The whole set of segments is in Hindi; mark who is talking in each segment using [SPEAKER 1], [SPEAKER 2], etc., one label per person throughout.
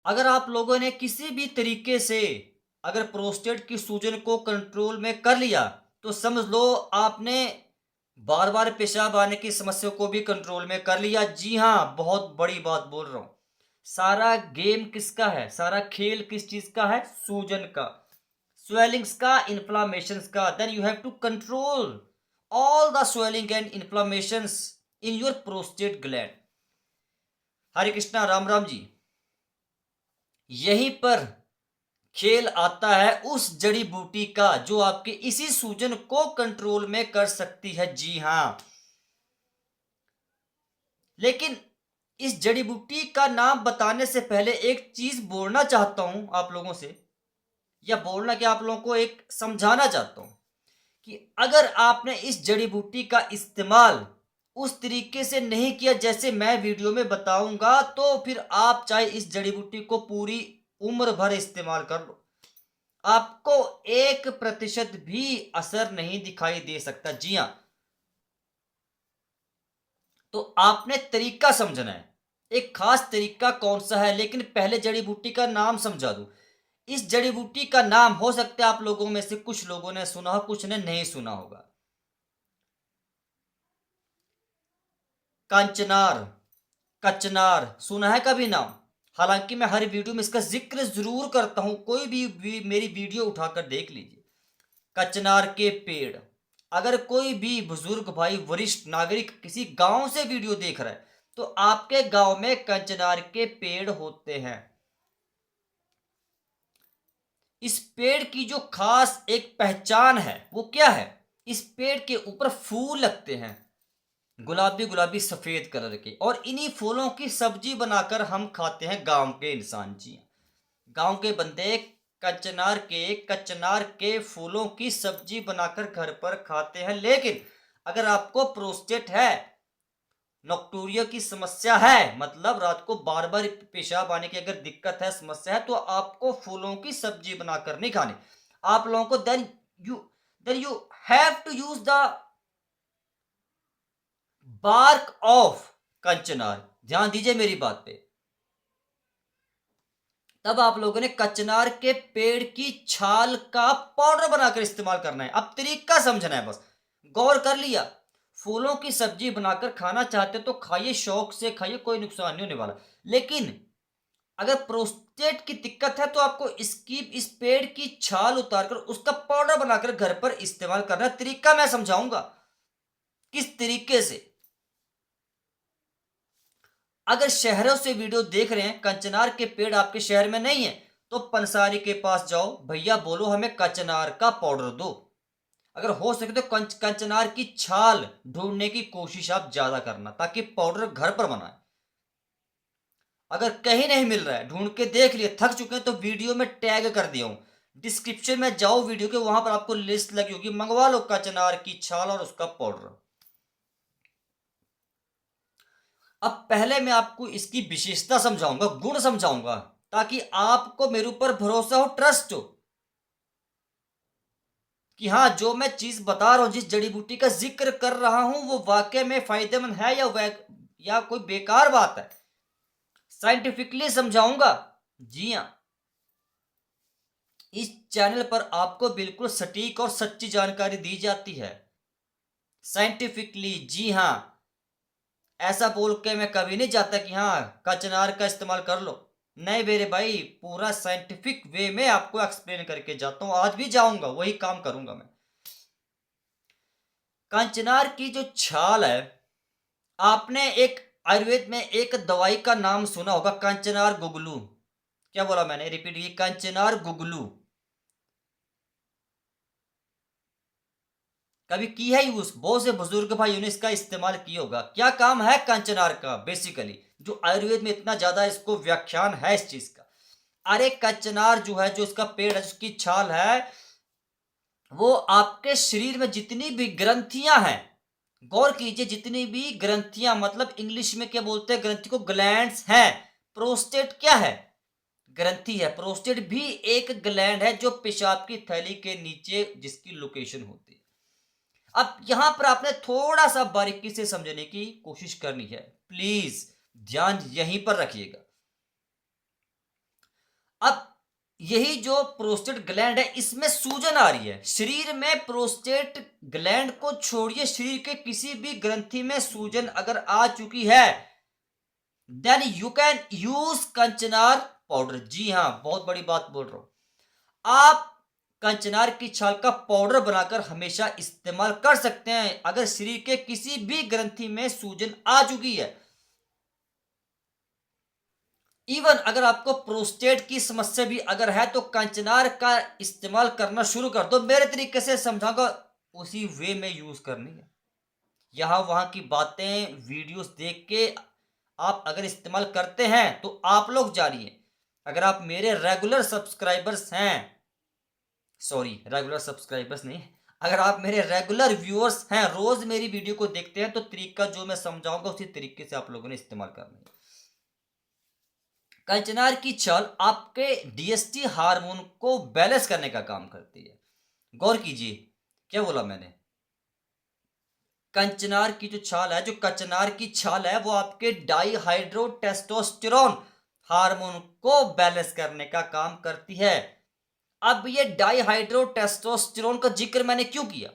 [SPEAKER 1] अगर आप लोगों ने किसी भी तरीके से अगर प्रोस्टेट की सूजन को कंट्रोल में कर लिया, तो समझ लो आपने बार-बार पेशाब आने की समस्या को भी कंट्रोल में कर लिया। जी हाँ, बहुत बड़ी बात बोल रहा हूँ। सारा गेम किसका है? सारा खेल किस चीज़ का है? सूजन का, स्वेलिंग्स का, इन्फ्लेमेशंस का। Then you have to control all the swelling and inflammations in your prostate gland. Hare Krishna, Ram Ram ji. यहीं पर खेल आता है उस जड़ी बूटी का जो आपके इसी सूजन को कंट्रोल में कर सकती है। जी हाँ, लेकिन इस जड़ी बूटी का नाम बताने से पहले एक चीज बोलना चाहता हूं आप लोगों से, या बोलना कि आप लोगों को एक समझाना चाहता हूं कि अगर आपने इस जड़ी बूटी का इस्तेमाल उस तरीके से नहीं किया जैसे मैं वीडियो में बताऊंगा, तो फिर आप चाहे इस जड़ी बूटी को पूरी उम्र भर इस्तेमाल कर लो, आपको 1% भी असर नहीं दिखाई दे सकता। जी हाँ, तो आपने तरीका समझना है। एक खास तरीका कौन सा है, लेकिन पहले जड़ी बूटी का नाम समझा दूं। इस जड़ी बूटी का नाम हो सकता है आप लोगों में से कुछ लोगों ने सुना हो, कुछ ने नहीं सुना होगा। कंचनार, कचनार, सुना है कभी नाम? हालांकि मैं हर वीडियो में इसका जिक्र जरूर करता हूं, कोई भी मेरी वीडियो उठाकर देख लीजिए। कचनार के पेड़, अगर कोई भी बुजुर्ग भाई, वरिष्ठ नागरिक किसी गांव से वीडियो देख रहा है, तो आपके गांव में कंचनार के पेड़ होते हैं। इस पेड़ की जो खास एक पहचान है वो क्या है? इस पेड़ के ऊपर फूल लगते हैं, गुलाबी गुलाबी सफेद कलर के, और इन्हीं फूलों की सब्जी बनाकर हम खाते हैं गांव के इंसान। जी, गांव के बंदे कचनार के फूलों की सब्जी बनाकर घर पर खाते हैं। लेकिन अगर आपको प्रोस्टेट है, नॉक्टूरिया की समस्या है, मतलब रात को बार बार पेशाब आने की अगर दिक्कत है, समस्या है, तो आपको फूलों की सब्जी बनाकर नहीं खानी। आप लोगों को you you have to use the bark of kanchnar. ध्यान दीजिए मेरी बात पे। तब आप लोगों ने कचनार के पेड़ की छाल का पाउडर बनाकर इस्तेमाल करना है। अब तरीका समझना है बस, गौर कर लिया। फूलों की सब्जी बनाकर खाना चाहते तो खाइए, शौक से खाइए, कोई नुकसान नहीं होने वाला। लेकिन अगर प्रोस्टेट की दिक्कत है तो आपको इस पेड़ की छाल उतारकर उसका पाउडर बनाकर घर पर इस्तेमाल करना है। तरीका मैं समझाऊंगा किस तरीके से। अगर शहरों से वीडियो देख रहे हैं, कंचनार के पेड़ आपके शहर में नहीं है, तो पंसारी के पास जाओ, भैया बोलो हमें कंचनार का पाउडर दो। अगर हो सके तो कंचनार की छाल ढूंढने की कोशिश आप ज्यादा करना, ताकि पाउडर घर पर बनाए। अगर कहीं नहीं मिल रहा है, ढूंढ के देख लिए, थक चुके हैं, तो वीडियो में टैग कर दिया हूं, डिस्क्रिप्शन में जाओ वीडियो के, वहां पर आपको लिस्ट लगी होगी, मंगवा लो कंचनार की छाल और उसका पाउडर। अब पहले मैं आपको इसकी विशेषता समझाऊंगा, गुण समझाऊंगा, ताकि आपको मेरे ऊपर भरोसा हो, ट्रस्ट हो कि हाँ, जो मैं चीज बता रहा हूं, जिस जड़ी बूटी का जिक्र कर रहा हूं, वो वाकई में फायदेमंद है या कोई बेकार बात है। साइंटिफिकली समझाऊंगा। जी हाँ, इस चैनल पर आपको बिल्कुल सटीक और सच्ची जानकारी दी जाती है, साइंटिफिकली। जी हाँ, ऐसा बोल के मैं कभी नहीं चाहता कि हाँ कचनार का इस्तेमाल कर लो। नहीं मेरे भाई, पूरा साइंटिफिक वे में आपको एक्सप्लेन करके जाता हूँ, आज भी जाऊंगा, वही काम करूंगा मैं। कंचनार की जो छाल है, आपने एक आयुर्वेद में एक दवाई का नाम सुना होगा, कंचनार गुगलू। क्या बोला मैंने? रिपीट की, कंचनार गुगलू। कभी की है यूज? बहुत से बुजुर्ग भाइयों ने इसका इस्तेमाल किया होगा। क्या काम है कंचनार का बेसिकली, जो आयुर्वेद में इतना ज्यादा इसको व्याख्यान है इस चीज का? अरे कंचनार जो है, जो इसका पेड़ है, जिसकी छाल है, वो आपके शरीर में जितनी भी ग्रंथियां हैं, गौर कीजिए, जितनी भी ग्रंथियां, मतलब इंग्लिश में क्या बोलते हैं ग्रंथि को? ग्लैंड्स हैं। प्रोस्टेट क्या है? ग्रंथि है। प्रोस्टेट भी एक ग्लैंड है जो पेशाब की थैली के नीचे जिसकी लोकेशन होती है। अब यहां पर आपने थोड़ा सा बारीकी से समझने की कोशिश करनी है, प्लीज ध्यान यहीं पर रखिएगा। यही जो प्रोस्टेट ग्लैंड है इसमें सूजन आ रही है। शरीर में प्रोस्टेट ग्लैंड को छोड़िए, शरीर के किसी भी ग्रंथि में सूजन अगर आ चुकी है, देन यू कैन यूज कंचनार पाउडर। जी हाँ, बहुत बड़ी बात बोल रहा हूं। आप कंचनार की छाल का पाउडर बनाकर हमेशा इस्तेमाल कर सकते हैं अगर शरीर के किसी भी ग्रंथि में सूजन आ चुकी है। इवन अगर आपको प्रोस्टेट की समस्या भी अगर है तो कंचनार का इस्तेमाल करना शुरू कर दो। मेरे तरीके से समझाऊंगा, उसी वे में यूज करनी है। यहाँ वहां की बातें वीडियोस देख के आप अगर इस्तेमाल करते हैं तो आप लोग जानिए। अगर आप मेरे रेगुलर सब्सक्राइबर्स हैं, सॉरी रेगुलर सब्सक्राइबर्स नहीं, अगर आप मेरे रेगुलर व्यूअर्स हैं, रोज मेरी वीडियो को देखते हैं, तो तरीका जो मैं समझाऊंगा उसी तरीके से आप लोगों ने इस्तेमाल करना है। कंचनार की छाल आपके डीएसटी हार्मोन को बैलेंस करने का काम करती है। गौर कीजिए, क्या बोला मैंने? कंचनार की जो छाल है, जो कचनार की छाल है, वो आपके डाईहाइड्रो टेस्टोस्टेरोन हार्मोन को बैलेंस करने का काम करती है। अब ये डाईहाइड्रो टेस्टोस्टेरोन का जिक्र मैंने क्यों किया?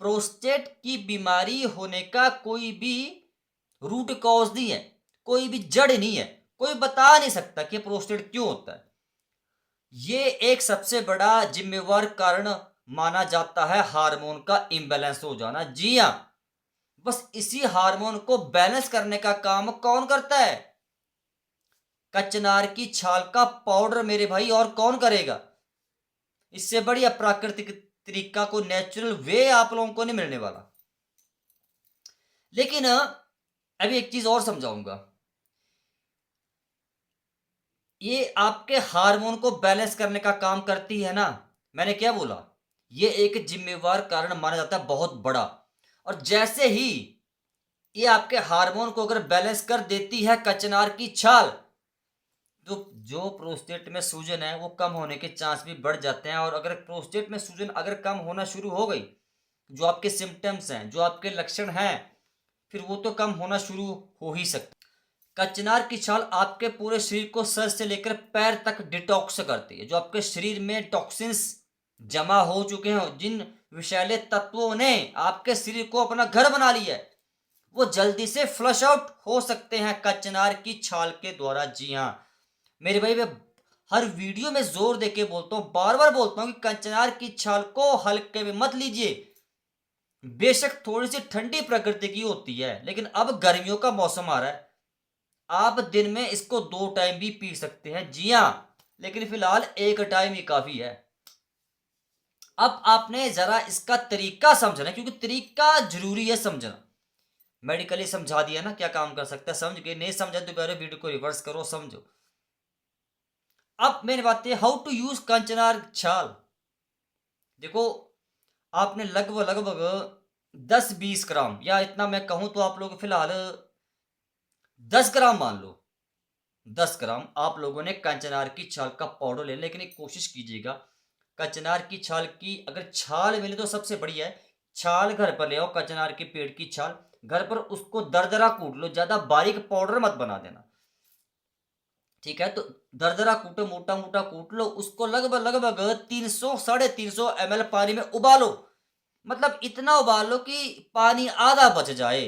[SPEAKER 1] प्रोस्टेट की बीमारी होने का कोई भी रूट कॉज नहीं है, कोई भी जड़ नहीं है, कोई बता नहीं सकता कि प्रोस्टेट क्यों होता है। ये एक सबसे बड़ा जिम्मेवार कारण माना जाता है हार्मोन का इम्बैलेंस हो जाना। जी हाँ, बस इसी हार्मोन को बैलेंस करने का काम कौन करता है? कचनार की छाल का पाउडर मेरे भाई, और कौन करेगा? इससे बढ़िया प्राकृतिक तरीका को, नेचुरल वे आप लोगों को नहीं मिलने वाला। लेकिन अभी एक चीज और समझाऊंगा। ये आपके हार्मोन को बैलेंस करने का काम करती है ना, मैंने क्या बोला? ये एक जिम्मेवार कारण माना जाता है, बहुत बड़ा। और जैसे ही ये आपके हार्मोन को अगर बैलेंस कर देती है कचनार की छाल, तो जो प्रोस्टेट में सूजन है वो कम होने के चांस भी बढ़ जाते हैं। और अगर प्रोस्टेट में सूजन अगर कम होना शुरू हो गई, जो आपके सिम्टम्स हैं, जो आपके लक्षण हैं, फिर वो तो कम होना शुरू हो ही सकता। कचनार की छाल आपके पूरे शरीर को सर से लेकर पैर तक डिटॉक्स करती है। जो आपके शरीर में टॉक्सिन्स जमा हो चुके हैं, जिन विषैले तत्वों ने आपके शरीर को अपना घर बना लिया है, वो जल्दी से फ्लश आउट हो सकते हैं कचनार की छाल के द्वारा। जी हाँ मेरे भाई, मैं हर वीडियो में जोर देके बोलता हूँ, बार बार बोलता हूँ कि कचनार की छाल को हल्के में मत लीजिए। बेशक थोड़ी सी ठंडी प्रकृति की होती है, लेकिन अब गर्मियों का मौसम आ रहा है, आप दिन में इसको 2 टाइम भी पी सकते हैं। जी हाँ, लेकिन फिलहाल एक टाइम ही काफी है। अब आपने जरा इसका तरीका समझना, क्योंकि तरीका जरूरी है समझना। मेडिकली समझा दिया ना क्या काम कर सकता है, समझ गए? नहीं समझा तो दोबारा वीडियो को रिवर्स करो, समझो। अब मैंने बात है हाउ टू यूज कंचनार छाल। देखो, आपने लगभग लगभग 10-20 ग्राम, या इतना मैं कहूं तो आप लोग फिलहाल 10 ग्राम मान लो। 10 ग्राम आप लोगों ने कंचनार की छाल का पाउडर ले, लेकिन एक कोशिश कीजिएगा कचनार की छाल की अगर छाल मिले तो सबसे बढ़िया है। छाल घर पर ले आओ, कचनार के पेड़ की छाल घर पर, उसको दरदरा कूट लो, ज्यादा बारीक पाउडर मत बना देना, ठीक है? तो दरदरा कूटो, मोटा मोटा कूट लो, उसको लगभग लगभग 300-350 ml पानी में उबालो। मतलब इतना उबाल लो कि पानी आधा बच जाए।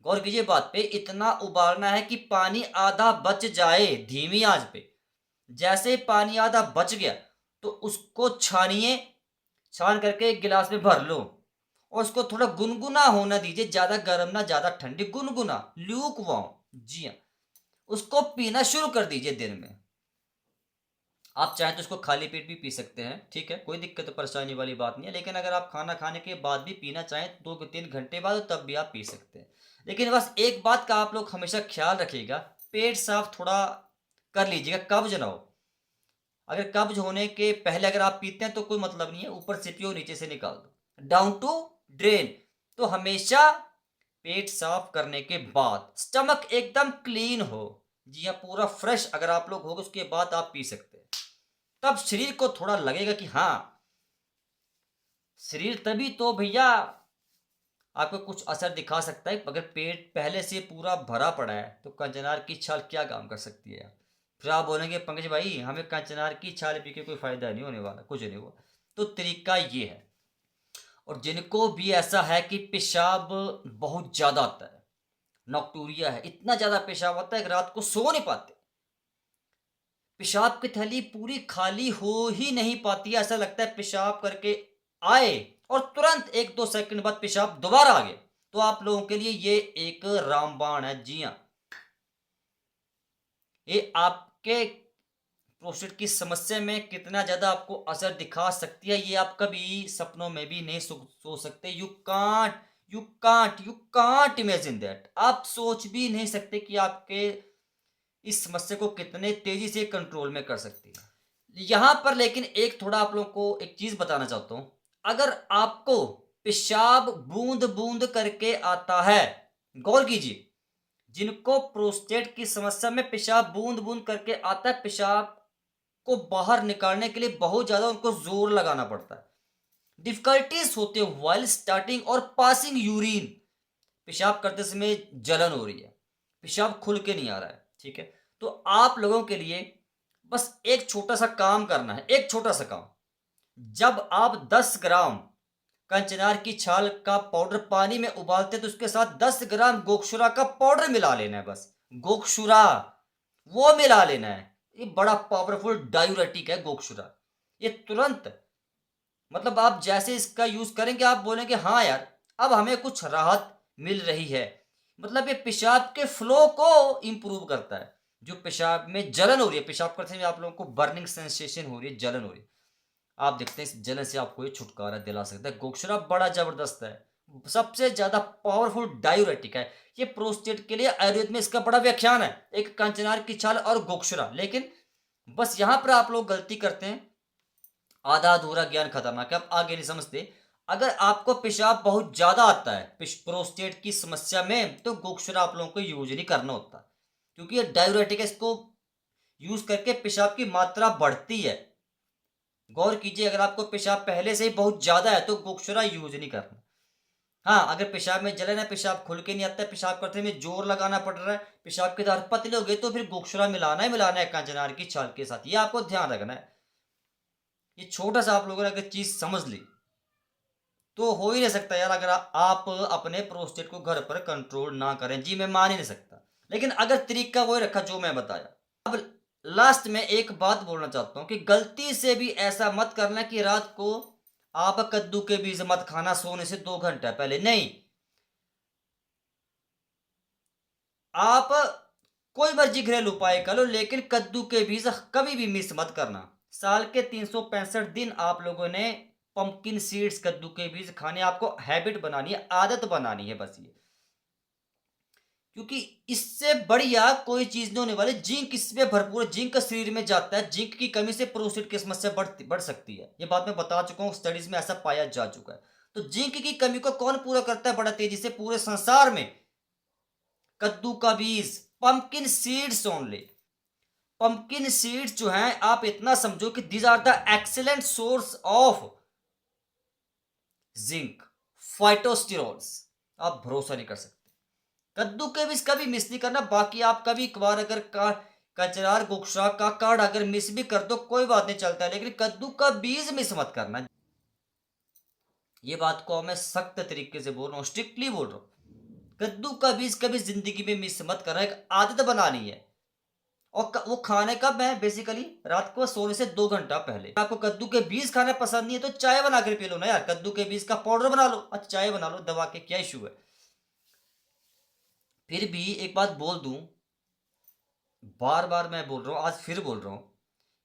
[SPEAKER 1] गौर कीजिए बात पे, इतना उबालना है कि पानी आधा बच जाए धीमी आंच पे। जैसे पानी आधा बच गया तो उसको छानिए, छान करके एक गिलास में भर लो और उसको थोड़ा गुनगुना होना दीजिए, ज्यादा गर्म ना ज्यादा ठंडी, गुनगुना, ल्यूक वार्म। जी हाँ, उसको पीना शुरू कर दीजिए दिन में। आप चाहें तो उसको खाली पेट भी पी सकते हैं, ठीक है, कोई दिक्कत परेशानी वाली बात नहीं है। लेकिन अगर आप खाना खाने के बाद भी पीना चाहें 2-3 घंटे बाद, तब भी आप पी सकते हैं। लेकिन बस एक बात का आप लोग हमेशा ख्याल रखिएगा, पेट साफ थोड़ा कर लीजिएगा, कब्ज ना हो। अगर कब्ज होने के पहले अगर आप पीते हैं तो कोई मतलब नहीं है, ऊपर से पियो, नीचे से निकाल दो, डाउन टू ड्रेन। तो हमेशा पेट साफ करने के बाद, स्टमक एकदम क्लीन हो, जी हाँ पूरा फ्रेश अगर आप लोग हो, उसके बाद आप पी सकते हैं। तब शरीर को थोड़ा लगेगा कि हाँ, शरीर तभी तो भैया आपको कुछ असर दिखा सकता है। अगर पेट पहले से पूरा भरा पड़ा है तो कंचनार की छाल क्या काम कर सकती है? फिर आप बोलेंगे पंकज भाई हमें कचनार की छाल पी के कोई फायदा नहीं होने वाला, कुछ नहीं हुआ। तो तरीका ये है। और जिनको भी ऐसा है कि पेशाब बहुत ज्यादा आता है, नॉक्टूरिया है, इतना ज्यादा पेशाब आता है कि रात को सो नहीं पाते, पेशाब की थैली पूरी खाली हो ही नहीं पाती है, ऐसा लगता है पेशाब करके आए और तुरंत 1-2 सेकंड बाद पेशाब दोबारा आ गया, तो आप लोगों के लिए ये एक रामबाण है। जी हाँ, ये आपके प्रोस्टेट की समस्या में कितना ज्यादा आपको असर दिखा सकती है, ये आप कभी सपनों में भी नहीं सोच सकते। You can't imagine that. आप सोच भी नहीं सकते कि आपके इस समस्या को कितने तेजी से कंट्रोल में कर सकती है। यहां पर लेकिन एक थोड़ा आप लोगों को एक चीज बताना चाहता हूं। अगर आपको पेशाब बूंद बूंद करके आता है, गौर कीजिए, जिनको प्रोस्टेट की समस्या में पेशाब बूंद बूंद करके आता है, पेशाब को बाहर निकालने के लिए बहुत ज्यादा उनको जोर लगाना पड़ता है, डिफिकल्टीज होते हैं वाइल स्टार्टिंग और पासिंग यूरिन। पेशाब करते समय जलन हो रही है, पेशाब खुल के नहीं आ रहा है, ठीक है। तो आप लोगों के लिए बस एक छोटा सा काम करना है, एक छोटा सा काम। जब आप 10 ग्राम कंचनार की छाल का पाउडर पानी में उबालते हैं, तो उसके साथ 10 ग्राम गोक्षुरा का पाउडर मिला लेना है, बस गोक्षुरा वो मिला लेना है। ये बड़ा पावरफुल डायूरेटिक है गोक्षुरा। ये तुरंत, मतलब आप जैसे इसका यूज करेंगे आप बोलेंगे हाँ यार अब हमें कुछ राहत मिल रही है। मतलब ये पेशाब के फ्लो को इंप्रूव करता है। जो पेशाब में जलन हो रही है, पेशाब करते हुए आप लोगों को बर्निंग सेंसेशन हो रही है, जलन हो रही है, आप देखते हैं इस जलन से आपको ये छुटकारा दिला सकता है। गोक्षरा बड़ा जबरदस्त है, सबसे ज्यादा पावरफुल डायूरेटिक है। ये प्रोस्टेट के लिए आयुर्वेद में इसका बड़ा व्याख्यान है, एक कंचनार की छाल और गोक्षरा। लेकिन बस यहां पर आप लोग गलती करते हैं, आधा अधूरा ज्ञान खतरनाक है, आप आगे नहीं समझते। अगर आपको पेशाब बहुत ज्यादा आता है प्रोस्टेट की समस्या में, तो गोक्षरा आप लोगों को यूज नहीं करना होता, क्योंकि ये डायूरेटिक है, इसको यूज करके पेशाब की मात्रा बढ़ती है। गौर कीजिए, अगर आपको पेशाब पहले से ही बहुत ज्यादा है तो गोक्षरा यूज नहीं करना। हाँ, अगर पेशाब में जलन है, पेशाब खुल के नहीं आता है, पेशाब करते में जोर लगाना पड़ रहा है, पेशाब के दार पतले हो गए, तो फिर गोक्षरा मिलाना ही मिलाना है कंचनार की छाल के साथ, ये आपको ध्यान रखना है। ये छोटा सा आप लोगों ने अगर चीज समझ ली तो हो ही नहीं सकता यार, अगर आप अपने प्रोस्टेट को घर पर कंट्रोल ना करें। जी मैं मान ही नहीं सकता, लेकिन अगर तरीका वही रखा जो मैं बताया। अब लास्ट में एक बात बोलना चाहता हूं कि गलती से भी ऐसा मत करना कि रात को आप कद्दू के बीज मत खाना सोने से 2 घंटा पहले, नहीं। आप कोई मर्जी घरेलू उपाय कर लो, लेकिन कद्दू के बीज कभी भी मिस मत करना। साल के 365 दिन आप लोगों ने पंपकिन सीड्स, कद्दू के बीज खाने, आपको हैबिट बनानी है, आदत बनानी है, बस ये। क्योंकि इससे बढ़िया कोई चीज नहीं होने वाली। जिंक इसमें भरपूर, जिंक शरीर में जाता है, जिंक की कमी से प्रोस्टेट की समस्या बढ़ सकती है। ये बात मैं बता चुका हूँ, स्टडीज में ऐसा पाया जा चुका है। तो जिंक की कमी को कौन पूरा करता है बड़ा तेजी से पूरे संसार में? कद्दू का बीज, pumpkin seeds only. Pumpkin seeds जो हैं, आप इतना समझो कि these are the excellent source of zinc, phytosterols. आप भरोसा नहीं कर सकते। कद्दू के बीज कभी मिस नहीं करना। बाकी आप कभी एक बार अगर कचरार गोक्षरा का कार्ड अगर मिस भी कर दो कोई बात नहीं, चलता है, लेकिन कद्दू का बीज मिस मत करना। ये बात को मैं सख्त तरीके से बोल रहा हूँ, स्ट्रिक्टली बोल रहा हूँ। कद्दू का बीज कभी जिंदगी में मिस मत करना, एक आदत बनानी है। और वो खाने कब है? बेसिकली रात को सोने से 2 घंटा पहले। आपको कद्दू के बीज खाना पसंद नहीं है तो चाय बना कर पी लो ना यार, कद्दू के बीज का पाउडर बना लो, अच्छा चाय बना लो, दवा के क्या इशू है। फिर भी एक बात बोल दूं, बार बार मैं बोल रहा हूं, आज फिर बोल रहा हूं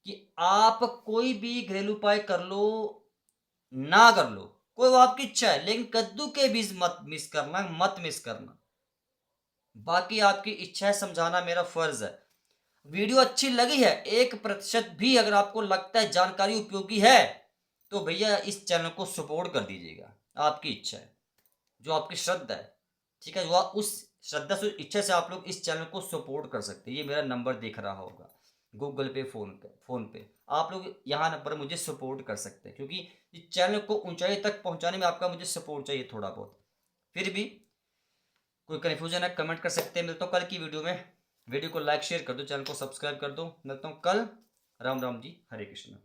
[SPEAKER 1] कि आप कोई भी घरेलू उपाय कर लो ना कर लो, कोई वो आपकी इच्छा है, लेकिन कद्दू के बीज मत मिस करना, मत मिस करना। बाकी आपकी इच्छा है, समझाना मेरा फर्ज है। वीडियो अच्छी लगी है 1% भी अगर आपको लगता है जानकारी उपयोगी है, तो भैया इस चैनल को सपोर्ट कर दीजिएगा। आपकी इच्छा है, जो आपकी श्रद्धा है, ठीक है, जो आप उस श्रद्धा से इच्छा से आप लोग इस चैनल को सपोर्ट कर सकते हैं। ये मेरा नंबर दिख रहा होगा गूगल पे, फोन पे आप लोग यहाँ नंबर मुझे सपोर्ट कर सकते हैं, क्योंकि इस चैनल को ऊंचाई तक पहुंचाने में आपका मुझे सपोर्ट चाहिए थोड़ा बहुत। फिर भी कोई कन्फ्यूजन है कमेंट कर सकते हैं। मिलता हूँ कल की वीडियो में। वीडियो को लाइक शेयर कर दो, चैनल को सब्सक्राइब कर दो। मिलता हूँ कल। राम राम जी, हरे कृष्ण।